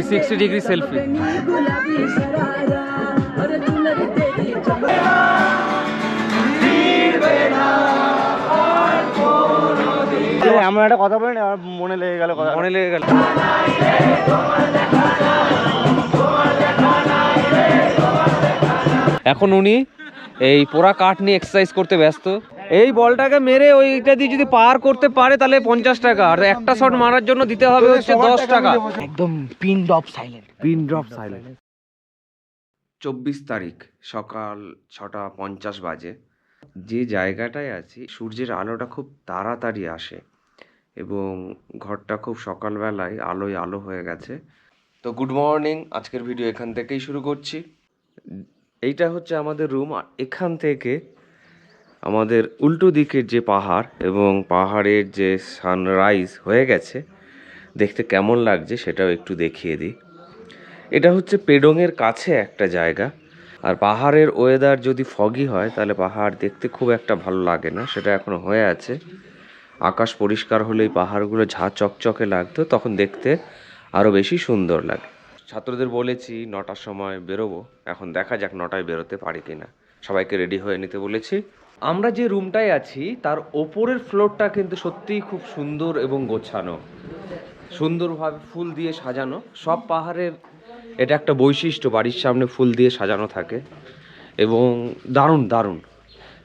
360 degree selfie. আমরা একটা কথা বলি না, আমার মনে লেগে গেল, মনে লেগে গেল। এখন উনি এই পোড়া কাঠ নিয়ে এক্সারসাইজ করতে ব্যস্ত। এই বলটাকে মেরে ওইটা দিয়ে যদি পার করতে পারে তাহলে 50 টাকা, আর একটা শট মারার জন্য দিতে হবে হচ্ছে 10 টাকা। একদম pin drop silent, pin drop silent. 24 তারিখ সকাল 6:50 বাজে। যে জায়গাটায় আছি সূর্যের আলোটা খুব তাড়াতাড়ি আসে এবং ঘরটা খুব সকালবেলায় আলোয় আলো হয়ে গেছে। তো গুড মর্নিং, আজকের ভিডিও এখান থেকেই শুরু করছি। এইটা হচ্ছে আমাদের রুম, আর এখান থেকে আমাদের উল্টো দিকের যে পাহাড় এবং পাহাড়ের যে সানরাইজ হয়ে গেছে দেখতে কেমন লাগছে সেটাও একটু দেখিয়ে দিই। এটা হচ্ছে পেডংয়ের কাছে একটা জায়গা, আর পাহাড়ের ওয়েদার যদি ফগি হয় তাহলে পাহাড় দেখতে খুব একটা ভালো লাগে না, সেটা এখনো হয়ে আছে। আকাশ পরিষ্কার হলেই পাহাড়গুলো ঝাঁ চকচকে লাগতো, তখন দেখতে আরও বেশি সুন্দর লাগে। ছাত্রদের বলেছি 9টার সময় বেরোবো, এখন দেখা যাক 9টায় বেরোতে পারি কিনা। সবাইকে রেডি হয়ে নিতে বলেছি। আমরা যে রুমটায় আছি তার ওপরের ফ্লোরটা কিন্তু সত্যিই খুব সুন্দর এবং গোছানো, সুন্দরভাবে ফুল দিয়ে সাজানো। সব পাহাড়ের এটা একটা বৈশিষ্ট্য, বাড়ির সামনে ফুল দিয়ে সাজানো থাকে এবং দারুণ দারুণ।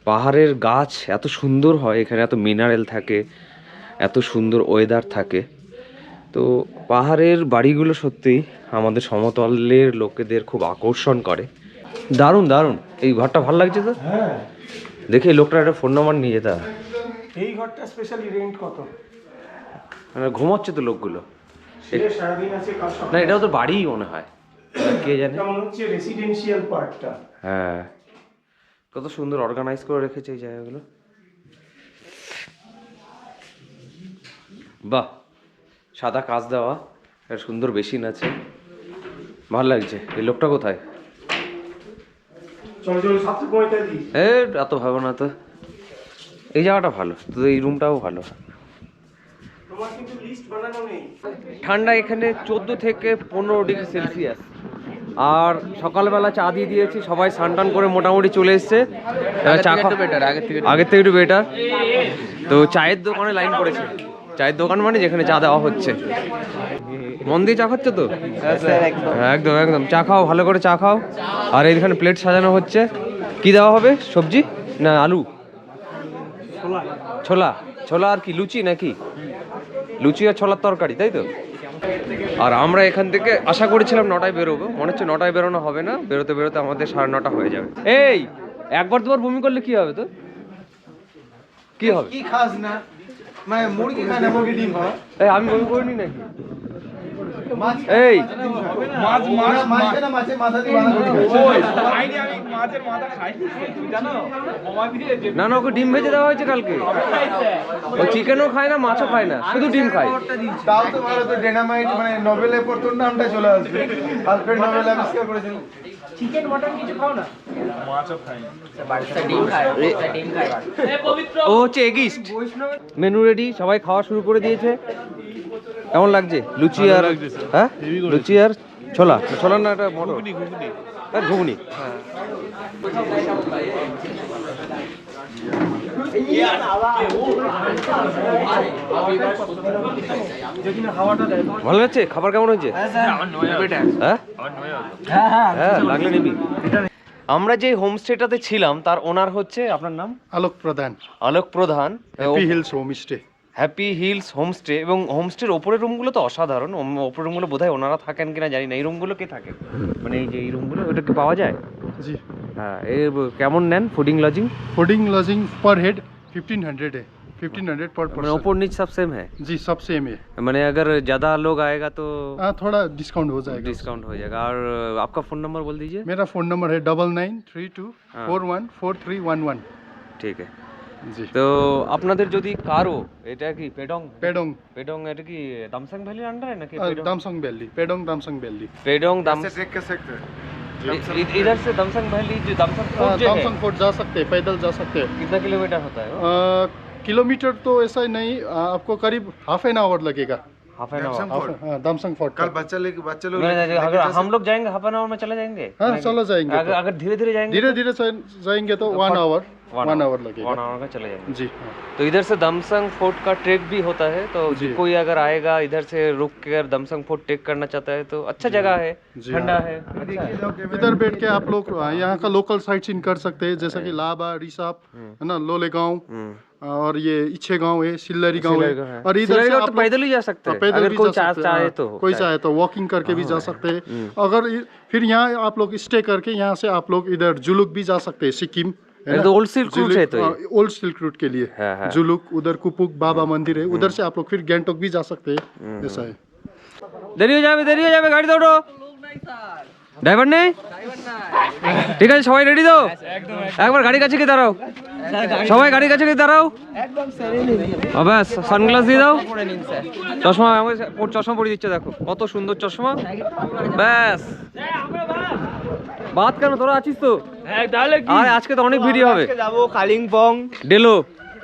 পাহাড়ের গাছ এত সুন্দর হয়, এখানে এত মিনারেল থাকে, এত সুন্দর ওয়েদার থাকে। তো পাহাড়ের বাড়িগুলো সত্যি আমাদের সমতলের লোকেদের খুব আকর্ষণ করে। দারুণ দারুণ, এই ঘরটা ভালো লাগছে তো। হ্যাঁ, দেখে লোকটা একটা ফোন নাম্বার নিয়ে যেতে হবে। এই ঘরটা স্পেশালি রেন্ট কত? মানে ঘুমাচ্ছে তো লোকগুলো। সারাদিন আছে, না, এটাও তো বাড়িই মনে হয়, কে জানে। মনে হচ্ছে রেসিডেন্সিয়াল পার্টটা। হ্যাঁ, কত সুন্দর অর্গানাইজ করে রেখেছে এই জায়গাগুলো। বাহ, সাদা কাচ দেওয়া, একটা সুন্দর বেসিন আছে, ভালো লাগছে। এই লোকটা কোথায়? এত ভালো না তো। এই জায়গাটা ভালো তো, এই রুমটাও ভালো। ঠান্ডা এখানে 14 থেকে 15 ডিগ্রি সেলসিয়াস। আর সকালবেলা চা দিয়ে দিয়েছি, সবাই স্নান করে মোটামুটি চলে এসছে। চা আগের থেকে একটু বেটার। তো চায়ের দোকানে লাইন পড়েছে। চায়ের দোকান মানে যেখানে চা দেওয়া হচ্ছে। মন দিয়ে চা খাচ্ছ তো? হ্যাঁ, একদম একদম। চা খাও, ভালো করে চা খাও। আর এইখানে প্লেট সাজানো হচ্ছে। কি দেওয়া হবে? সবজি না আলু? ছোলা। ছোলা আর কি, লুচি নাকি? লুচি আর ছোলার তরকারি, তাই তো? আর আমরা এখান থেকে আশা করেছিলাম 9টায় বেরোবো, মনে হচ্ছে 9টায় বেরোনো হবে না। বেরোতে বেরোতে আমাদের 9:30 হয়ে যাবে। এই একবার দুবার বমি করলে কি হবে তো? কি হবে? কি খাস না? মানে মুরগি খায় না, মুরগি ডিম খায়। এই আমি বমি করিনি নাকি? মাছ, এই মাছ মাছ মাছ না, মাছের মাথা দিয়ে বানানো খায়। আমি মাছের মাথা খাই, তুমি জানো? না না, ওকে ডিম ভেজে দেওয়া হয়েছে কালকে। ও চিকেনও খায় না, মাছও খায় না, শুধু ডিম খায়। তাও তো ভালো, তো ডেনামাইট মানে নোবেলের পর তোর নামটা চলে আসবে। আলফ্রেড নোবেল আবিষ্কার করেছেন। চিকেন মটন কিছু খাও না? মাছও খাই। ডিম খায়, ডিম খায়। ও হচ্ছে এগিস্ট। মেনু রেডি, সবাই খাওয়া শুরু করে দিয়েছে। কেমন লাগছে? লুচি আর হ্যাঁ, লুচি আর ছোলা। ছোলা না, এটা মটর। আর ঘুগনি। ভালো লাগছে? খাবার কেমন হয়েছে? হ্যাঁ, লাগলে নিবি। আমরা যে হোমস্টেটাতে ছিলাম তার ওনার হচ্ছে, আপনার নাম? আলোক প্রধান। আলোক প্রধান। Happy hills homestay. Happy hills homestay. এবং হোমস্টের ওপরের রুমগুলো তো অসাধারণ। ওপরের রুমগুলো বোধহয় ওনারা থাকেন কিনা জানি না। এই রুমগুলো কে থাকে? মানে এই যে এই রুমগুলো, ওটা কি পাওয়া যায়? জি হ্যাঁ। কেমন নেন ফুডিং লজিং? फूडिंग लॉजिंग पर हेड 1500 है। 1500 पर মানে पर्सन। ওপর নিচ সব সেম है? जी सब सेम है। মানে अगर ज़्यादा लोग आएगा तो हाँ, थोड़ा डिस्काउंट हो जाएगा। डिस्काउंट हो जाएगा। और आपका फ़ोन नंबर बोल दीजिए। मेरा फ़ोन नंबर है 9932414311। ঠিক আছে। জি। তো আপনাদের যদি কারো, এটা কি পেডং? पेडोंग, পেডং এটা কি দামসাং ভ্যালির আন্ডারে নাকি? दामसंग वैली, पेडोंग दामसंग वैली। पेडोंग दाम देख के सकते हैं। इधर से दमसंग वैली, जो दमसंग फोर्ट जो है, दामसंग फोर्ट जा सकते हैं, पैदल जा सकते हैं। कितना किलोमीटर होता है वो? किलोमीटर तो ऐसा ही नहीं, आपको करीब हाफ एन आवर लगेगा। Half an hour. हाँ दमसंग फोर्ट कल बच्चा लोग अगर हम लोग जाएंगे हाफ एन आवर में चले जाएंगे? हाँ चलो जाएंगे। अगर धीरे धीरे जाएंगे? धीरे धीरे जाएंगे तो 1 आवर 1 आवर लगेगा। 1 आवर में चले जाएंगे जी। तो इधर से दमसंग फोर्ट का ट्रेक भी होता है, तो कोई अगर आएगा इधर से रुक के अगर दमसंग फोर्ट ट्रेक करना चाहता है तो अच्छा जगह है, ठंडा है। इधर बैठ के आप लोग यहाँ का लोकल साइट सीन कर सकते हैं, जैसे कि लाबा, रिसाप है ना, लोलेगांव और ये इच्छे गांव है, सिल्लरी गांव है। और इधर से आप पैदल ही जा सकते हैं, पैदल अगर भी कोई जा सकते हैं, चाहे तो कोई चाहे तो वॉकिंग करके भी जा सकते हैं। अगर फिर यहाँ आप लोग स्टे करके यहाँ से आप लोग इधर जुलुक भी जा सकते हैं, सिक्किम तो ओल्ड सिल्क रूट है। तो ओल्ड सिल्क रूट के लिए जुलुक, उधर कुपुक बाबा मंदिर है, उधर से आप लोग फिर गैंगटॉक भी जा सकते हैं। ऐसा है। দেরি হয়ে যাবে, গাড়ি দৌড়ো। ড্রাইভার নেই? ঠিক আছে, সবাই রেডি তো? একবার গাড়ির কাছে গিয়ে দাঁড়াও, সবাই গাড়ির কাছে গিয়ে দাঁড়াও। ব্যাস, সানগ্লাস দিয়ে দাও, চশমা আমাকে চশমা পরিয়ে দিচ্ছে, দেখো কত সুন্দর চশমা। ব্যাস, বাদ কেন, তোরা আছিস তো? আরে আজকে তো অনেক ভিডিও হবে। যাবো কালিম্পং, ডেলো,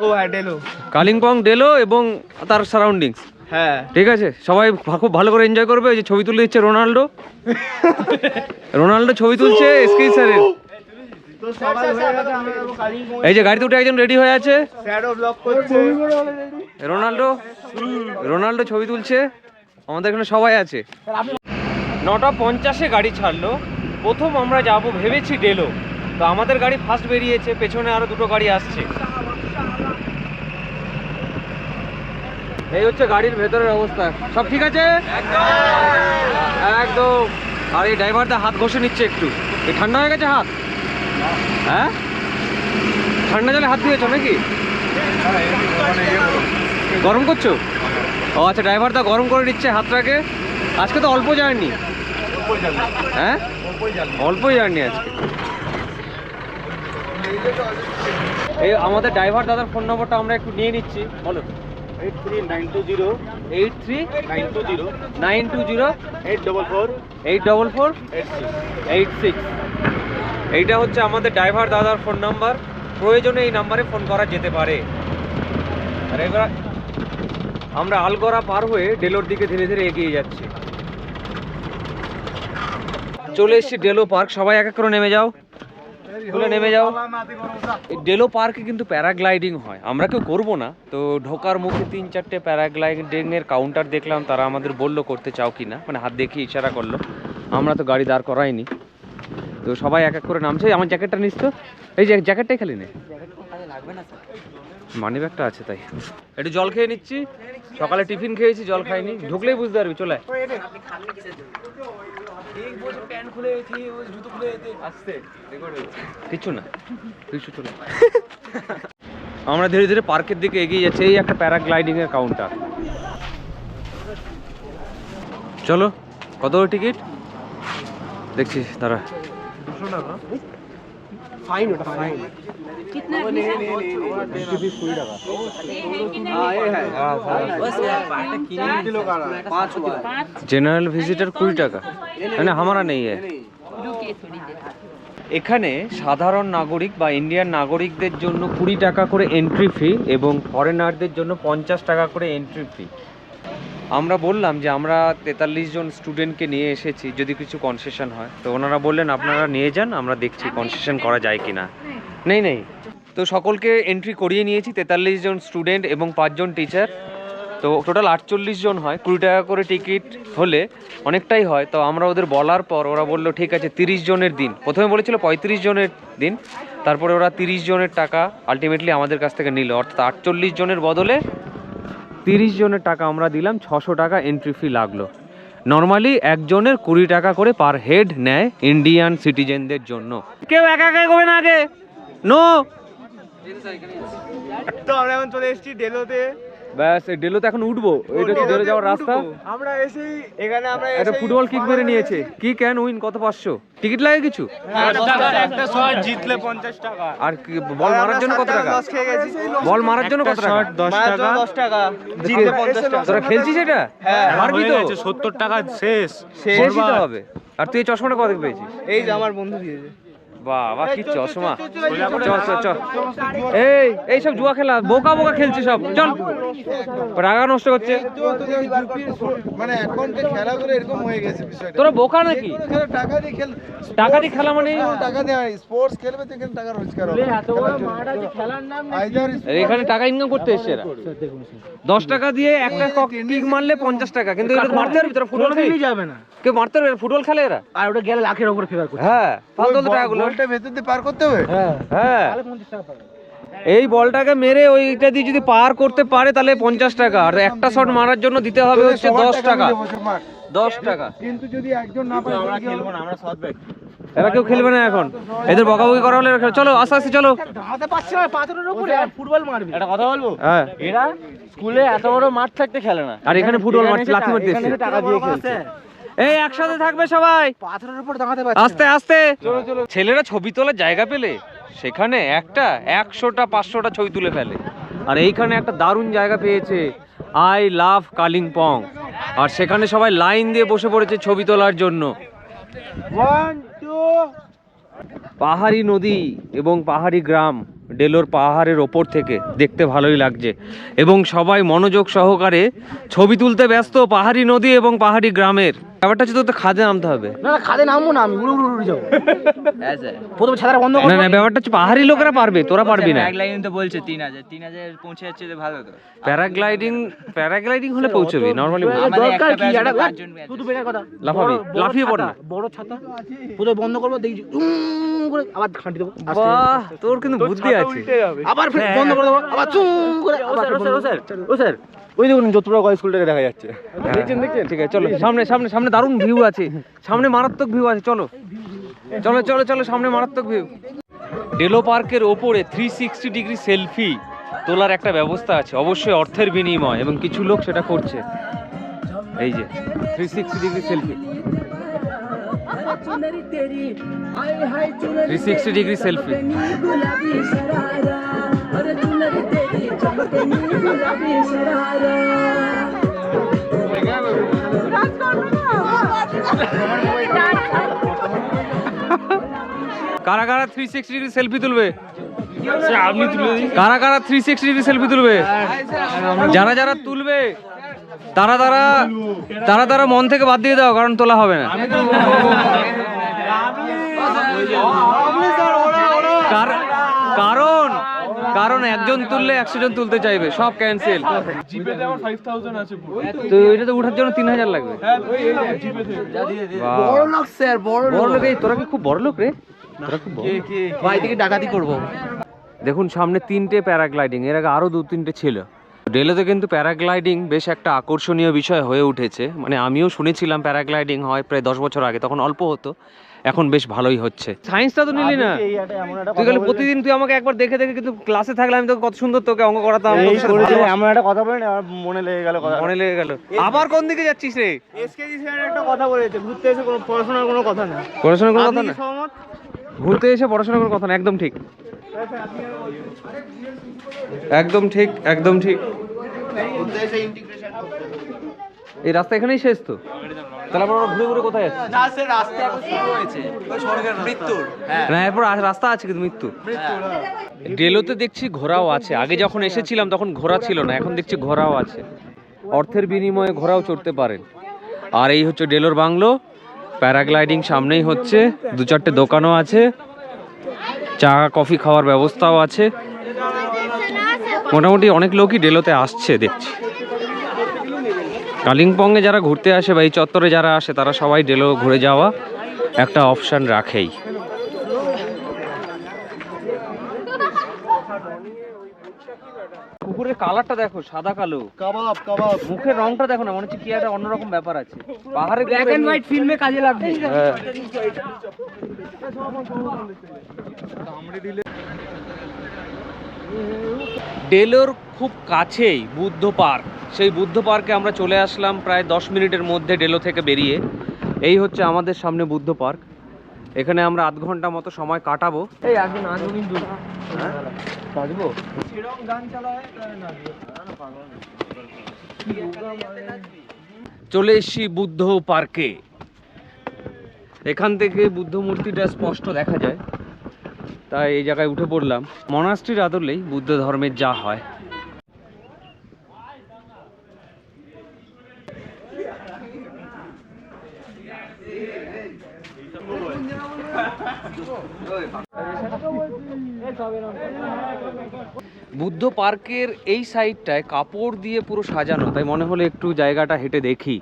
ও হ্যাঁ ডেলো, কালিম্পং, ডেলো এবং তার সারাউন্ডিংস। হ্যাঁ ঠিক আছে, সবাই খুব ভালো করে এনজয় করবে। এই যে ছবি তুলে দিচ্ছে রোনাল্ডো, রোনাল্ডো ছবি তুলছে স্ক্রিন স্যারের। তো সবাই হয়ে গেছে, আমরা যাবো কালিম্পং। এই যে গাড়িতে উঠে একজন রেডি হয়ে আছে, শ্যাডো ব্লক করছে রোনাল্ডো, রোনাল্ডো ছবি তুলছে। আমাদের এখানে সবাই আছে। 9:50 গাড়ি ছাড়লো। প্রথম আমরা যাব ভেবেছি ডেলো, তো আমাদের গাড়ি ফার্স্ট বেরিয়েছে, পেছনে আরো দুটো গাড়ি আসছে। এই হচ্ছে গাড়ির ভেতরের অবস্থা, সব ঠিক আছে একদম। আর এই ড্রাইভারটা হাত ঘষে নিচ্ছে একটু, এই ঠান্ডা হয়ে গেছে হাত। হ্যাঁ, ঠান্ডা জলে হাত দিয়েছো নাকি? গরম করছো? ও আচ্ছা, ড্রাইভারটা গরম করে নিচ্ছে হাতটাকে। আজকে তো অল্প জার্নি, হ্যাঁ অল্পই জার্নি আজকে। এই আমাদের ড্রাইভার দাদার ফোন নম্বরটা আমরা একটু নিয়ে নিচ্ছি, বলো। 83920844 এইটা হচ্ছে আমাদের ড্রাইভার দাদার ফোন নাম্বার। প্রয়োজনে এই নাম্বারে ফোন করা যেতে পারে। আর এবার আমরা আলগোরা পার হয়ে ডেলোর দিকে ধীরে ধীরে এগিয়ে যাচ্ছি। চলে এসেছি ডেলো পার্ক। সবাই এক এক করে নেমে যাও, নেমে যাও। ডেলো পার্কে কিন্তু প্যারাগ্লাইডিং হয়, আমরা কেউ করবো না। তো ঢোকার মুখে 3-4টে প্যারাগ্লাইডিং এর কাউন্টার দেখলাম, তারা আমাদের বললো করতে চাও কিনা, মানে হাত দেখিয়ে ইশারা করলো। আমরা তো গাড়ি দাঁড় করাইনি, তো সবাই এক এক করে নামছে। আমার জ্যাকেটটা নিস তো, এই যে জ্যাকেটটাই খালি নে, মানি ব্যাগটা আছে তাই। একটু জল খেয়ে নিচ্ছি, সকালে টিফিন খেয়েছি, জল খাইনি। ঢুকলেই বুঝতে পারবি, চলে কিছু না, কিছু চলে। আমরা ধীরে ধীরে পার্কের দিকে এগিয়ে যাচ্ছি। এই একটা প্যারাগ্লাইডিং এর কাউন্টার। চলো, কত টিকিট দেখছি তারা। ফাইন, ওটা ফাইন। कितना है? 20 টাকা। জেনারেল ভিজিটার 20 টাকা, মানে हमारा नहीं है। এখানে সাধারণ নাগরিক বা ইন্ডিয়ান নাগরিকদের জন্য 20 টাকা করে এন্ট্রি ফি এবং ফরেনারদের জন্য 50 টাকা করে এন্ট্রি ফি। আমরা বললাম যে আমরা 43 জন স্টুডেন্টকে নিয়ে এসেছি, যদি কিছু কনসেশন হয়। তো ওনারা বললেন আপনারা নিয়ে যান, আমরা দেখছি কনসেশন করা যায় কিনা। নেই তো সকলকে এন্ট্রি করিয়ে নিয়েছি, 43 জন স্টুডেন্ট এবং 5 জন টিচার। তো টোটাল 48 জন হয়। 20 টাকা করে টিকিট হলে অনেকটাই হয়। তো আমরা ওদের বলার পর ওরা বললো ঠিক আছে 30 জনের দিন। প্রথমে বলেছিল 35 জনের দিন, তারপরে ওরা 30 জনের টাকা আলটিমেটলি আমাদের কাছ থেকে নিল। অর্থাৎ 48 জনের বদলে 30 জনের টাকা আমরা দিলাম। 600 টাকা এন্ট্রি ফি লাগলো। নর্মালি একজনের 20 টাকা করে পার হেড নেয় ইন্ডিয়ান সিটিজেনদের জন্য। কেউ একা একা করবে না আগে, নো। তো আমরা এখন চলে এসেছি ডেলোতে। ব্যাস, ডেলোতে এখন উঠবো। এইটা হচ্ছে ডেলো যাওয়ার রাস্তা। আমরা এসেই এখানে আমরা একটা ফুটবল কিক মেরে নিয়েছে। কি ক্যান উইন কত? 500 টিকিট লাগে কিছু? একটা শট জিতলে 50 টাকা। আর বল মারার জন্য কত টাকা? বল মারার জন্য কত টাকা? 10 টাকা। 10 টাকা জিতলে 50 টাকা। তোরা খেলছিস এটা? মারবি তো? 70 টাকা শেষ শেষই তো হবে। আর তুই এই চশমাটা কত পেয়েছিস? এই যে আমার বন্ধু দিয়েছে। বাবা কি চশমা, চল চল চল। এই সব জুয়া খেলা, বোকা বোকা খেলছে সব, চল রাগা নষ্ট করছে। মানে এখনকার খেলাগুলো এরকম হয়ে গেছে বিষয়টা। তোরা বোকা নাকি? টাকা দিয়ে খেল, টাকা দিয়ে খেলা মানে টাকা দিয়ে স্পোর্টস খেলবে তো এখানে টাকা রোজগার হবে। এখানে টাকা ইনকাম করতে এসছে এরা। 10 টাকা দিয়ে একটা কিক মারলে 50 টাকা, কিন্তু এটা মারতে পারবি তোরা? ফুটবল খেলি যাবে না, কেউ মারতে পারবে? ফুটবল খেলে এরা, আর ওটা গেলে লাখের উপর ফেভার করে। হ্যাঁ, ফালতু টাকাগুলো বলটা ভেতর দিয়ে পার করতে হবে। হ্যাঁ, এই বলটাকে মেরে ওইটা দিয়ে যদি পার করতে পারে তাহলে 50 টাকা, আর একটা শট মারার জন্য দিতে হবে হচ্ছে 10 টাকা। 10 টাকা। কিন্তু যদি একজন না পারে আমরা খেলবো না, আমরা শর্ট ব্যাক। এরা কেউ খেলবে না এখন, এদের বকাবকি করা হলে চলো আস্তে আস্তে চলো। দাঁড়াতে পারছে না পাথরের উপরে, আর ফুটবল মারবে। একটা কথা বলবো, হ্যাঁ, এরা স্কুলে এত বড় মাঠ থাকতে খেলে না, আর এখানে ফুটবল মারছে, লাথি মারতে এখানে এসছে। টাকা দিয়ে খেলছে। এই একসাথে থাকবে সবাই, পাথরের উপর দাঁড়াতে পারছে আস্তে আস্তে। ছেলেরা ছবি তোলার জায়গা পেলে সেখানে একটা 100টা 500টা ছবি তুলে ফেলে, আর এইখানে একটা দারুণ জায়গা পেয়েছে, আই লাভ কালিম্পং, আর সেখানে সবাই লাইন দিয়ে বসে পড়েছে ছবি তোলার জন্য। 1 2 পাহাড়ি নদী এবং পাহাড়ি গ্রাম ডেলোর পাহাড়ের ওপর থেকে দেখতে ভালোই লাগছে, এবং সবাই মনোযোগ সহকারে ছবি তুলতে ব্যস্ত পাহাড়ি নদী এবং পাহাড়ি গ্রামের। ব্যাপারটা হচ্ছে তো খাদে নামতে হবে। না না, খাদে নামবো না, আমি উড়ে উড়ে উড়ে যাবো। প্রথমে ছাতাটা বন্ধ না করবো। না, ব্যাপারটা হচ্ছে পাহাড়ি লোকেরা পারবে, তোরা পারবি না। প্যারাগ্লাইডিং তো বলছে 3000 পৌঁছে যাচ্ছে তো ভালো তো। প্যারাগ্লাইডিং হলে পৌঁছবি, নরমালি দরকার কি? ব্যাচে একটা 5 জন শুধু বেকার কথা। লাফাবি, বড় লাফিয়ে পড় ছাতা, না। বড় ছাতা প্রথমে বন্ধ করবো, দেখি করে আবার খাঁটি দেবো, বাহ, তোর কিন্তু বুদ্ধি আছে। আবার ফের বন্ধ করে দেবো, আবার করে আবার ফের বন্ধ করবো। ও স্যার, ওই দেখুন যতপুরা কলেজ স্কুলটাকে দেখা যাচ্ছে। দেখছেন? ঠিক আছে, চলো সামনে সামনে সামনে দারুণ ভিউ আছে, সামনে মারাত্মক ভিউ আছে, চলো চলো চলো চলো, সামনে মারাত্মক ভিউ। ডেলো পার্কের ওপরে 360 ডিগ্রি সেলফি তোলার একটা ব্যবস্থা আছে, অবশ্যই অর্থের বিনিময়, এবং কিছু লোক সেটা করছে। এই যে 360 ডিগ্রি সেলফি, 360 ডিগ্রি সেলফি। কারা কারা 360 ডিগ্রি সেলফি তুলবে? আপনি তুলে দিন। কারা কারা 360 ডিগ্রি সেলফি তুলবে? যারা যারা তুলবে তারা তারা তারা তারা মন থেকে বাদ দিয়ে দাও, কারণ তোলা হবে না। কারণ কারণ একজন তুললে 100 জন তুলতে চাইবে, সব ক্যান্সেল। তো এটা তো উঠার জন্য 3000 লাগবে। বড় লোক স্যার, বড় বড় লোক? এই তোরা কি খুব বড় লোক রে? তোরা খুব বড়। ভাই থেকে ডাকাতি করবো। দেখুন সামনে 3টে প্যারাগ্লাইডিং, এর আগে আরো 2-3টে ছিল। ডেলোতে কিন্তু প্যারাগ্লাইডিং বেশ একটা আকর্ষণীয় বিষয় হয়ে উঠেছে, মানে আমিও শুনেছিলাম প্যারাগ্লাইডিং হয় প্রায় 10 বছর আগে, তখন অল্প হতো, এখন বেশ ভালোই হচ্ছে। সায়েন্সটা তো নিলি না তুই, গেলে প্রতিদিন তুই আমাকে একবার দেখে দেখে, কিন্তু ক্লাসে থাকলে আমি তোকে কত সুন্দর তোকে অঙ্ক করাতাম। এমন একটা কথা বলেন, আমার মনে লেগে গেল কথা। মনে লেগে গেল। আবার কোন দিকে যাচ্ছিস রে? এসকেজি স্যার একটা কথা বলেছে, ঘুরতে এসে কোনো পড়াশোনার কোনো কথা না। পড়াশোনার কোনো কথা আপনি না? কি সহমত? ঘুরতে এসে পড়াশোনার কোনো কথা না, একদম ঠিক, একদম ঠিক, একদম ঠিক। এই রাস্তা এখানেই শেষ তো? তাহলে আমরা ঘুরে ঘুরে কোথায় যাচ্ছি? না স্যার, রাস্তা এখন শুরু হয়েছে ওই স্বর্গের মৃত্যুর। হ্যাঁ, না, এরপর রাস্তা আছে কিন্তু মৃত্যু। ডেলোতে দেখছি ঘোড়াও আছে, আগে যখন এসেছিলাম তখন ঘোড়া ছিল না, এখন দেখছি ঘোড়াও আছে। অর্থের বিনিময়ে ঘোড়াও চড়তে পারেন। আর এই হচ্ছে ডেলোর বাংলো। প্যারাগ্লাইডিং সামনেই হচ্ছে, 2-4টে দোকানও আছে, চা কফি খাওয়ার ব্যবস্থাও আছে। মোটামুটি অনেক লোকই ডেলোতে আসছে দেখছি। কালিম্পংয়ে যারা ঘুরতে আসে বা এই চত্বরে যারা আসে, তারা সবাই ডেলো ঘুরে যাওয়া একটা অপশান রাখেই। কুকুরের কালারটা দেখো, সাদা কালো, কাবাব কাবাব। মুখের রংটা দেখো না, মনে হচ্ছে কি একটা অন্যরকম ব্যাপার আছে। পাহাড়ে ব্ল্যাক এন্ড হোয়াইট ফিল্মে কাজে লাগবে। ডেলোর খুব কাছেই বুদ্ধ পার্ক, সেই বুদ্ধ পার্কে আমরা চলে আসলাম প্রায় 10 মিনিটের মধ্যে ডেলো থেকে বেরিয়ে। এই হচ্ছে আমাদের সামনে বুদ্ধ পার্ক, এখানে আমরা আধ ঘন্টা মতো সময় কাটাবো। এই আসবে না, আসবে কিন্তু কাটবো। চলে এসছি বুদ্ধ পার্কে। এখান থেকে বুদ্ধ মূর্তিটা স্পষ্ট দেখা যায়। তাই এই জায়গায় উঠে পড়লাম। মনাস্ট্রির আদলেই বুদ্ধ ধর্মের যা হয়। বুদ্ধ পার্কের এই সাইডটায় কাপড় দিয়ে পুরো সাজানো, তাই মনে হলো একটু জায়গাটা হেঁটে দেখি।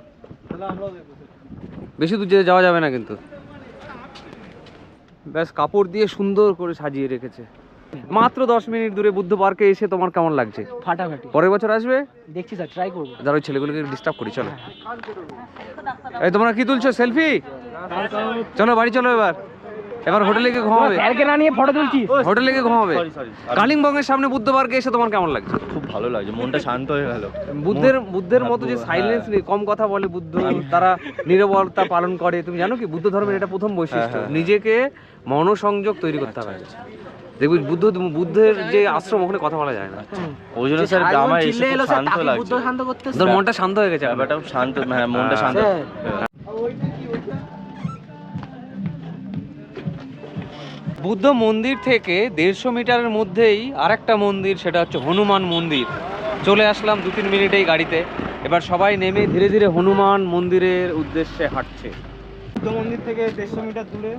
বেশি দূর যেতে যাওয়া যাবে না কিন্তু, ব্যাস কাপড় দিয়ে সুন্দর করে সাজিয়ে রেখেছে। মাত্র 10 মিনিট দূরে বুদ্ধ পার্কে এসে তোমার কেমন লাগছে? ফাটাফাটি। পরের বছর আসবে? দেখছি স্যার, ট্রাই করবো। যারা ওই ছেলেগুলোকে ডিস্টার্ব করি। চলো, এই তোমরা কি তুলছো? সেলফি? চলো বাড়ি চলো। এবার হোটেলে গিয়ে ঘুমাবে। স্যারকে না নিয়ে ফটো তুলছিস? হোটেলে গিয়ে ঘুমাবে। কালিম্পংয়ের সামনে বুদ্ধ পার্কে এসে তোমার কেমন লাগছে? খুব ভালো লাগছে, মনটা শান্ত হয়ে গেল। বুদ্ধের মতো যে সাইলেন্স নেই, কম কথা বলে বুদ্ধ, তারা নীরবতা পালন করে। তুমি জানো কি বুদ্ধ ধর্মের এটা প্রথম বৈশিষ্ট্য, নিজেকে মনোসংযোগ তৈরি করতে হবে। দেখবি বুদ্ধের যে আশ্রম, ওখানে কথা বলা যায় না। ওই জন্য স্যার আমার এসে খুব শান্ত লাগছে। তোর মনটা শান্ত হয়ে গেছে। ব্যাপারটা শান্ত, হ্যাঁ মনটা শান্ত। বুদ্ধ মন্দির থেকে 150 মিটারের মধ্যেই আরেকটা মন্দির, সেটা হচ্ছে হনুমান মন্দির। চলে আসলাম 2-3 মিনিটেই গাড়িতে। এবার সবাই নেমে ধীরে ধীরে হনুমান মন্দিরের উদ্দেশ্যে হাঁটছে। বুদ্ধ মন্দির থেকে 150 মিটার দূরে।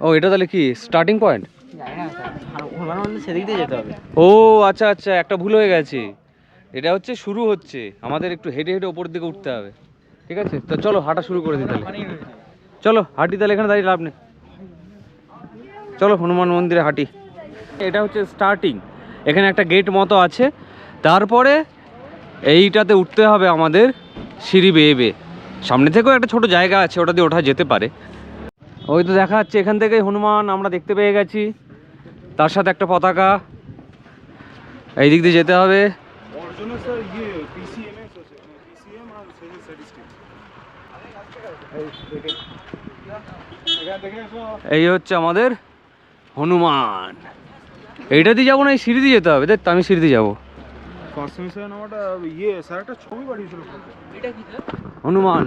ও, এটা তাহলে কি স্টার্টিং পয়েন্ট? হনুমান মন্দির সেদিক দিয়ে যেতে হবে। ও আচ্ছা আচ্ছা, একটা ভুল হয়ে গেছে। এটা হচ্ছে শুরু হচ্ছে, আমাদের একটু হেঁটে হেঁটে ওপর দিকে উঠতে হবে। ঠিক আছে, তো চলো হাঁটা শুরু করে দিই তাহলে। চলো হাঁটি তাহলে, এখানে দাঁড়িয়ে লাভ নেই। চলো হনুমান মন্দিরে হাঁটি। এটা হচ্ছে স্টার্টিং, এখানে একটা গেট মতো আছে। তারপরে এইটাতে উঠতে হবে আমাদের সিঁড়ি বেয়ে বেয়ে। সামনে থেকেও একটা ছোট জায়গা আছে, ওটা দিয়ে ওঠা যেতে পারে। ওই তো দেখা যাচ্ছে, এখান থেকে হনুমান আমরা দেখতে পেয়ে গেছি, তার সাথে একটা পতাকা। এই দিক দিয়ে যেতে হবে। এই হচ্ছে আমাদের হনুমান। এইটা দিয়ে যাবো না, এই সিঁড়ি দিয়ে যেতে হবে? দেখ, আমি সিঁড়ি দিয়ে যাবো। হনুমান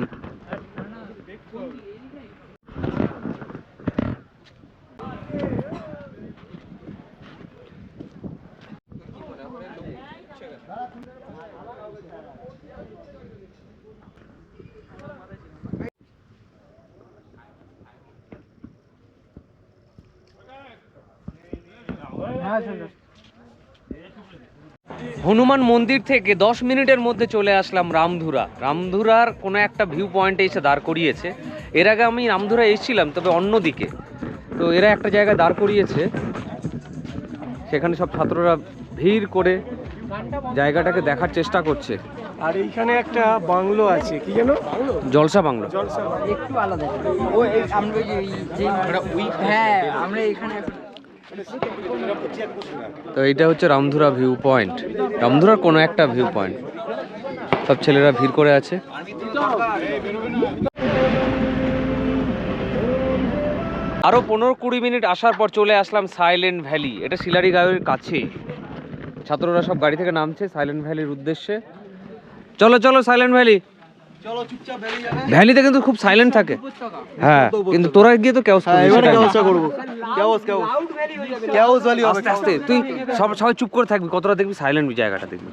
হনুমান মন্দির থেকে 10 মিনিটের মধ্যে চলে আসলাম রামধুরা। রামধুরার কোনো একটা ভিউ পয়েন্টে এসে দাঁড় করিয়েছে। এর আগে আমি রামধুরা এসেছিলাম, তবে অন্য দিকে। তো এরা একটা জায়গায় দাঁড় করিয়েছে, সেখানে সব ছাত্ররা ভিড় করে জায়গাটাকে দেখার চেষ্টা করছে। আর এইখানে একটা বাংলো আছে, কি যেন? জলসা বাংলো। একটু আলাদা। ও আমরা হ্যাঁ, আমরা এখানে তো এইটা হচ্ছে রামধুরা ভিউ পয়েন্ট, রামধুরার কোনো একটা ভিউ পয়েন্ট। সব ছেলেরা ভিড় করে আছে। আরও 15-20 মিনিট আসার পর চলে আসলাম সাইলেন্ট ভ্যালি। এটা শিলারিগাঁওয়ের কাছে। ছাত্ররা সব গাড়ি থেকে নামছে সাইলেন্ট ভ্যালির উদ্দেশ্যে। চলো চলো সাইলেন্ট ভ্যালি। ভ্যালিতে কিন্তু খুব সাইলেন্ট থাকে। হ্যাঁ, কিন্তু তোরা গিয়ে তো কেওস করবি। আস্তে আস্তে তুই সবাই চুপ করে থাকবি, কতটা দেখবি সাইলেন্ট জায়গাটা দেখবি।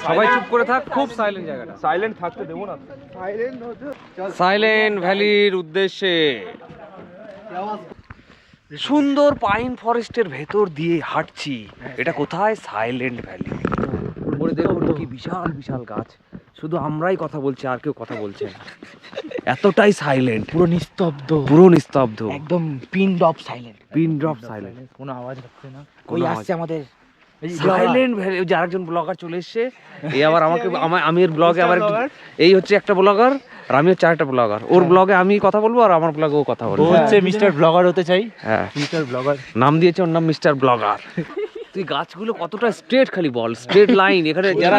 সবাই চুপ করে থাক, খুব সাইলেন্ট জায়গাটা। সাইলেন্ট থাকতে দেবো না। সাইলেন্ট ভ্যালির উদ্দেশ্যে সুন্দর পাইন ফরেস্টের ভেতর দিয়ে হাঁটছি। এটা কোথায়? Silent valley. উপরে দেখুন কি বিশাল বিশাল গাছ, শুধু আমরাই কথা বলছি, আর কেউ কথা বলছে না। এতটাই সাইলেন্ট, পুরো নিস্তব্ধ, পুরো নিস্তব্ধ, একদম pin drop silent. Pin drop silent, কোনো আওয়াজ হচ্ছে না। ওই আসছে আমাদের সাইলেন্ট ভ্যালি। যে আরেকজন ব্লগার চলে এসেছে, এই আবার আমাকে আমি এর ব্লগে আবার এই হচ্ছে একটা ব্লগার, আর আমি হচ্ছে আরেকটা ব্লগার। ওর ব্লগে আমি কথা বলবো, আর আমার ব্লগে ও কথা বলবো। ও হচ্ছে মিস্টার ব্লগার হতে চাই। হ্যাঁ, মিস্টার ব্লগার নাম দিয়েছে, ওর নাম মিস্টার ব্লগার। তুই গাছগুলো কতটা স্ট্রেট, খালি বল, স্ট্রেট লাইন। এখানে যারা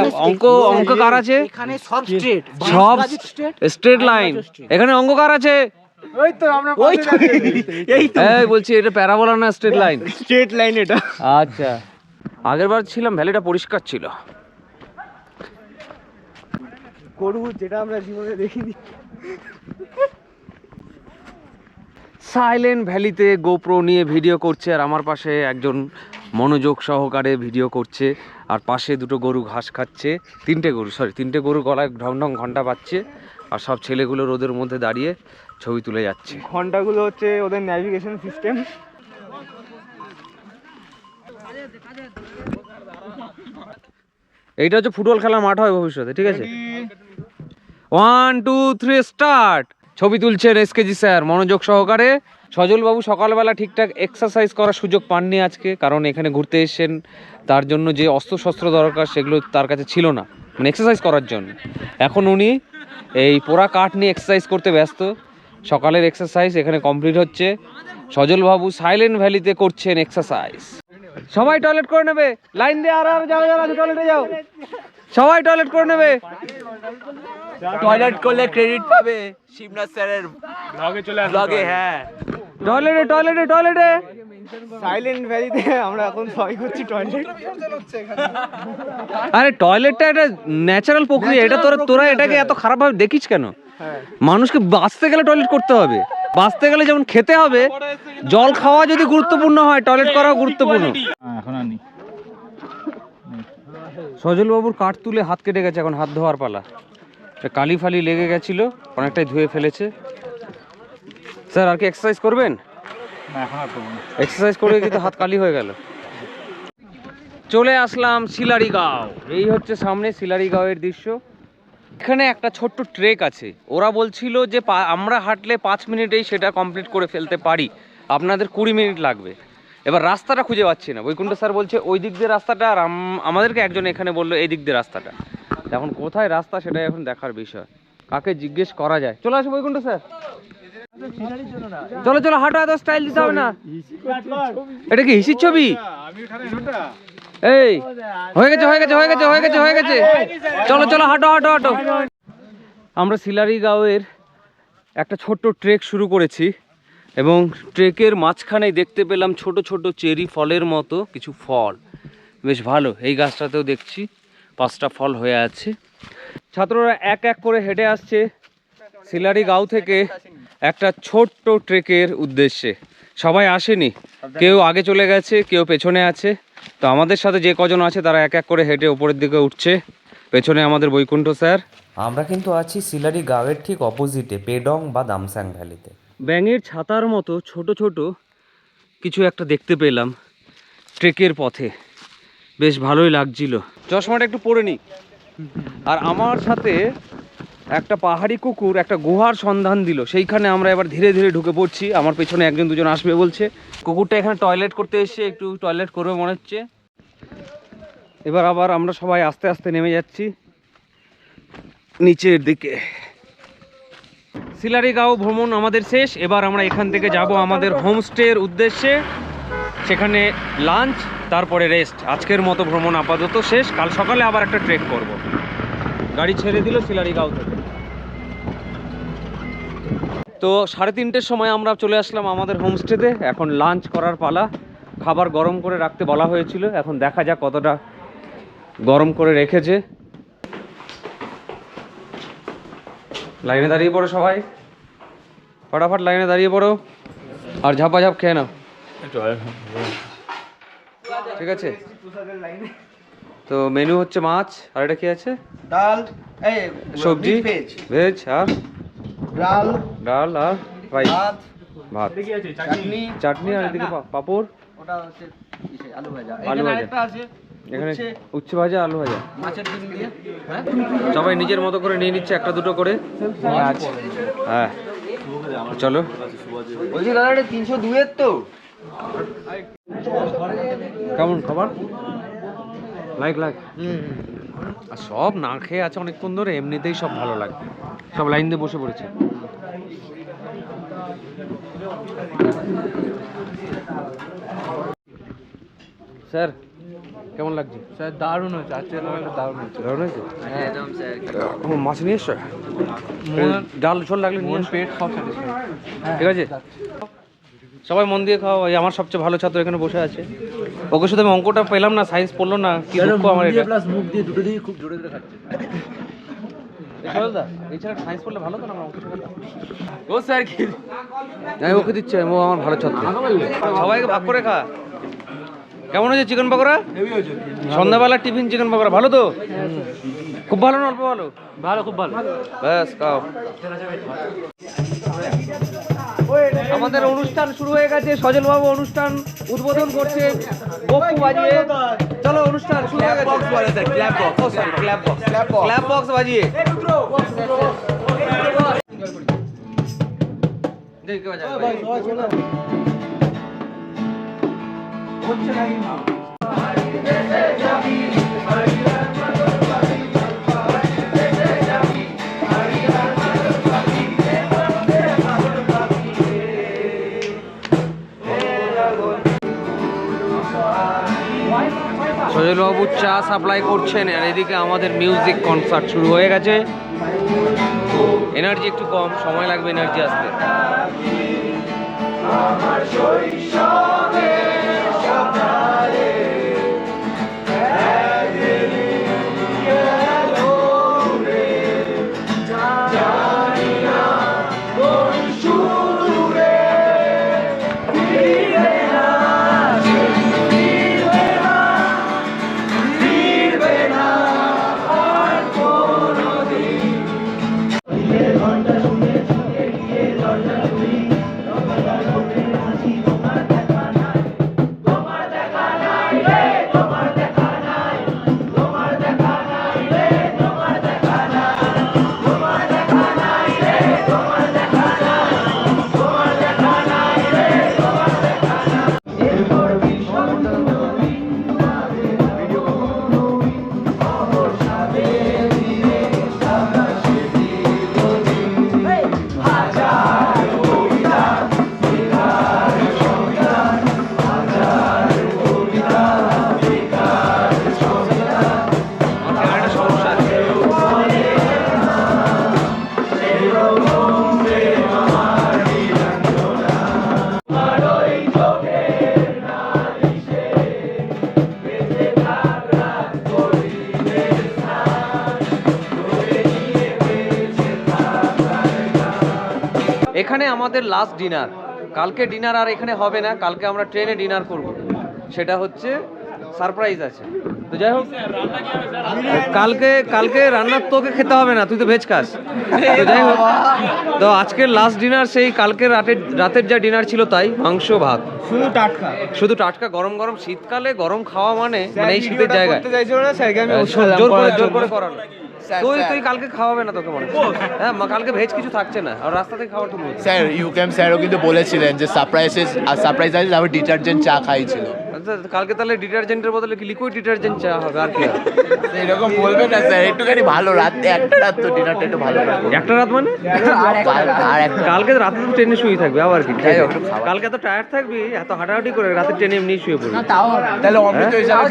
অঙ্ককার আছে, এখানে সব স্ট্রেট, সব স্ট্রেট লাইন। এখানে অঙ্ককার আছে, ওই তো আমরা এই এই বলছি এটা প্যারাবোলা না স্ট্রেট লাইন? স্ট্রেট লাইন এটা। আচ্ছা, আগের বার ছিলাম ভ্যালিটা পরিষ্কার ছিল। গরু যেটা আমরা জীবনে দেখিনি। সাইলেন্ট ভ্যালিতে গোপ্রো নিয়ে ভিডিও করছে, আর আমার পাশে একজন মনোযোগ সহকারে ভিডিও করছে, আর পাশে দুটো গরু ঘাস খাচ্ছে, তিনটে গরু গলায় ঢং ঢং ঘন্টা পাচ্ছে, আর সব ছেলেগুলো রোদের মধ্যে দাঁড়িয়ে ছবি তুলে যাচ্ছে। ঘন্টাগুলো হচ্ছে ওদের ন্যাভিগেশন সিস্টেম। এইটা হচ্ছে ফুটবল খেলার মাঠ হয় ভবিষ্যতে, ঠিক আছে? 1 2 3 স্টার্ট। ছবি তুলছেন এসকেজি স্যার মনোযোগ সহকারে। সজল বাবু সকালবেলা ঠিকঠাক এক্সারসাইজ করার সুযোগ পাননি আজকে, কারণ এখানে ঘুরতে এসেছেন, তার জন্য যে অস্ত্রশস্ত্র দরকার সেগুলো তার কাছে ছিল না, মানে এক্সারসাইজ করার জন্য। এখন উনি এই পোড়া কাঠ নিয়ে এক্সারসাইজ করতে ব্যস্ত। সকালের এক্সারসাইজ এখানে কমপ্লিট হচ্ছে। সজল বাবু সাইলেন্ট ভ্যালিতে করছেন এক্সারসাইজ। সবাই টয়লেট করে নেবে, লাইন দিয়ে আর যাও টয়লেটে যাও, সবাই টয়লেট করে নেবে। টয়লেট করলে ক্রেডিট পাবে শিবনাথ স্যারের ব্লগে। হ্যাঁ, টয়লেটে সাইলেন্ট ভ্যালিতে আমরা এখন সবাই করছি টয়লেট। আরে টয়লেটটা একটা ন্যাচারাল প্রক্রিয়া, এটা তোরা এটাকে এত খারাপভাবে দেখিস কেন? মানুষকে বাঁচতে গেলে টয়লেট করতে হবে, বাঁচতে গেলে যেমন খেতে হবে, জল খাওয়া যদি গুরুত্বপূর্ণ হয়, টয়লেট করাও গুরুত্বপূর্ণ। সজল বাবুর কাঠ তুলে হাত কেটে গেছে, এখন হাত ধোয়ার পালা। কালি ফালি লেগে গেছিল, অনেকটাই ধুয়ে ফেলেছে। স্যার আর কি এক্সারসাইজ করবেন? এক্সারসাইজ করে কিন্তু হাত কালি হয়ে গেল। চলে আসলাম শিলারিগাঁও। এই হচ্ছে সামনে শিলারিগাঁওয়ের দৃশ্য। এখানে একটা ছোট্ট ট্রেক আছে, ওরা বলছিল যে আমরা হাঁটলে 5 মিনিটেই সেটা কমপ্লিট করে ফেলতে পারি, আপনাদের 20 মিনিট লাগবে। এবার রাস্তাটা খুঁজে পাচ্ছি না। বৈকুণ্ঠ স্যার বলছে ওই দিক দিয়ে রাস্তাটা, আর আমাদেরকে একজন এখানে বললো এই দিক দিয়ে রাস্তাটা। এখন কোথায় রাস্তা সেটাই এখন দেখার বিষয়, কাকে জিজ্ঞেস করা যায়। চলে আসো বৈকুণ্ঠ স্যার, চলো হাঁটো, এত স্টাইল দিতে হবে না। এটা কি হিসির ছবি? এই হয়ে গেছে। চলো হাঁটো। আমরা শিলারিগাঁওয়ের একটা ছোট্ট ট্রেক শুরু করেছি, এবং ট্রেকের মাঝখানেই দেখতে পেলাম ছোট ছোট চেরি ফলের মতো কিছু ফল, বেশ ভালো। এই গাছটাতেও দেখছি 5টা ফল হয়ে আছে। ছাত্ররা এক এক করে হেঁটে আসছে শিলারিগাঁও থেকে একটা ছোট্ট ট্রেকের উদ্দেশ্যে। সবাই আসেনি, কেউ আগে চলে গেছে, কেউ পেছনে আছে। তো আমাদের সাথে যে কজন আছে তারা এক এক করে হেঁটে ওপরের দিকে উঠছে। পেছনে আমাদের বৈকুণ্ঠ স্যার। আমরা কিন্তু আছি শিলারিগাঁওয়ের ঠিক অপোজিটে পেডং বা দামসাং ভ্যালিতে। ব্যাঙের ছাতার মতো ছোট ছোট কিছু একটা দেখতে পেলাম ট্রেকের পথে, বেশ ভালোই লাগছিল। চশমাটা একটু পরে নিই। আর আমার সাথে একটা পাহাড়ি কুকুর একটা গুহার সন্ধান দিল, সেইখানে আমরা এবার ধীরে ধীরে ঢুকে পড়ছি। আমার পেছনে একজন দুজন আসবে বলছে। কুকুরটা এখানে টয়লেট করতে এসে একটু টয়লেট করবে মনে হচ্ছে। এবার আবার আমরা সবাই আস্তে আস্তে নেমে যাচ্ছি নিচের দিকে। শিলারিগাঁও ভ্রমণ আমাদের শেষ। এবার আমরা এখান থেকে যাব আমাদের হোমস্টের উদ্দেশ্যে, সেখানে লাঞ্চ, তারপরে রেস্ট। আজকের মতো ভ্রমণ আপাতত শেষ, কাল সকালে আবার একটা ট্রেক করব। গাড়ি ছেড়ে দিল শিলারিগাঁও থেকে। তো 3:30-র সময় আমরা চলে আসলাম আমাদের হোমস্টেতে। এখন লাঞ্চ করার পালা। খাবার গরম করে রাখতে বলা হয়েছিল, এখন দেখা যাক কতটা গরম করে রেখেছে। লাইনে দাঁড়িয়ে পড়ো সবাই, ফটাফট লাইনে দাঁড়িয়ে পড়ো, আর ঝাপাঝাপ খেয়ে নাও, ঠিক আছে? তো মেনু হচ্ছে মাছ, আর এটা কি আছে? ডাল, এই সবজি, ভেজ, আর ডাল আর রাইস, ভাত, চাটনি, আর এদিকে পাঁপড়, ওটা হচ্ছে আলু ভাজা। আলু ভাজা, এখানে উচ্ছে ভাজা, আলু ভাজা, মাছের ডিম দিয়ে। হ্যাঁ, সবাই নিজের মতো করে নিয়ে নিচ্ছে একটা দুটো করে। হ্যাঁ চলো। বলছি দাদা এটা 302-এর তো। কেমন খাবার? লাইক আর সব না খেয়ে আছে অনেকক্ষণ ধরে, এমনিতেই সব ভালো লাগে। সব লাইন দিয়ে বসে পড়েছে। স্যার কেমন লাগছে? স্যার দারুণ হয়েছে, আজকে দারুণ হয়েছে। দারুণ হয়েছে? মাছ নিয়ে এসছো? ডাল ঝোল লাগলে নিয়ে মন এসো। পেট সব স্যাটিসফাই। ঠিক আছে, সবাই মন দিয়ে খাও। এই আমার সবচেয়ে ভালো ছাত্র এখানে বসে আছে। ওকে শুধু আমি অঙ্কটা পেলাম না, সায়েন্স পড়লো না, কি দুঃখ আমার এটা। প্লাস মুখ দিয়ে দুটো দিয়ে খুব জোরে জোরে খাচ্ছে। এছাড়া সায়েন্স পড়লে ভালো তো না, আমরা অঙ্ক শিখাতাম। ও স্যার কি আমি ওকে দিচ্ছি, ও আমার ভালো ছাত্র। সবাইকে ভাগ করে খা। কেমন হয়েছে চিকেন পকোড়া? সন্ধ্যাবেলা টিফিন চিকেন পকোড়া ভালো তো? খুব ভালো না অল্প ভালো? ভালো, খুব ভালো। ব্যাস খাও। আমাদের অনুষ্ঠান শুরু হয়ে গেছে। সজল বাবু অনুষ্ঠান উদ্বোধন করছে বকু বাজিয়ে। চলো অনুষ্ঠান শুরু হয়ে গেছে। ক্ল্যাপ বক্স বাজিয়ে। দেখি কে বাজাবে। সজলবাবু চা সাপ্লাই করছেন আর এদিকে আমাদের মিউজিক কনসার্ট শুরু হয়ে গেছে। এনার্জি একটু কম, সময় লাগবে এনার্জি আসতে। এখানে আমাদের লাস্ট ডিনার। কালকে ডিনার আর এখানে হবে না, কালকে আমরা ট্রেনে ডিনার করব। সেটা হচ্ছে সারপ্রাইজ আছে। তো যাই হোক, কালকে রান্নার তোকে খেতে হবে না, তুই তো ভেজ খাস। তো যাই হোক, তো আজকের লাস্ট ডিনার সেই কালকের রাতের যা ডিনার ছিল তাই, মাংস ভাত, শুধু টাটকা গরম গরম। শীতকালে গরম খাওয়া মানে এই শীতের জায়গায় জোর করে করানো। তুই কালকে খাওয়াবে না তোকে মনে হয়? হ্যাঁ, কালকে ভেজ কিছু থাকছে না, আর রাস্তা থেকে খাবার তুমি স্যার ইউকেএম স্যারও কিন্তু বলেছিলেন যে সারপ্রাইজ আমি ডিটারজেন্ট চা খাইছিল। কালকে তাহলে ডিটারজেন্টের বদলে কি লিকুইড ডিটারজেন্ট চা হবে আর কি? এরকম বলবেন না স্যার, একটুখানি ভালো রাতে একটা রাত তো ডিনারটা একটু ভালো লাগবে। একটা রাত মানে কালকে রাতে তো ট্রেনে শুয়ে থাকবে আবার কি? কালকে এত টায়ার্ড থাকবি, এত হাঁটাহাঁটি করে রাতে ট্রেনে এমনি শুয়ে পড়বি। তাহলে অমৃত হিসাবে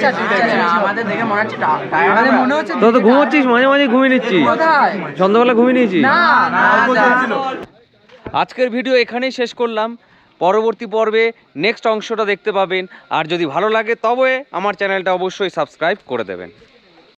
তো ঘুমোচ্ছিস, মাঝে মাঝে ঘুমিয়ে নিচ্ছিস, সন্ধ্যাবেলা ঘুমিয়ে নিয়েছিস। আজকের ভিডিও এখানেই শেষ করলাম। পরবর্তী পর্বে নেক্সট অংশটা দেখতে পাবেন। আর যদি ভালো লাগে তবে আমার চ্যানেলটা অবশ্যই সাবস্ক্রাইব করে দেবেন।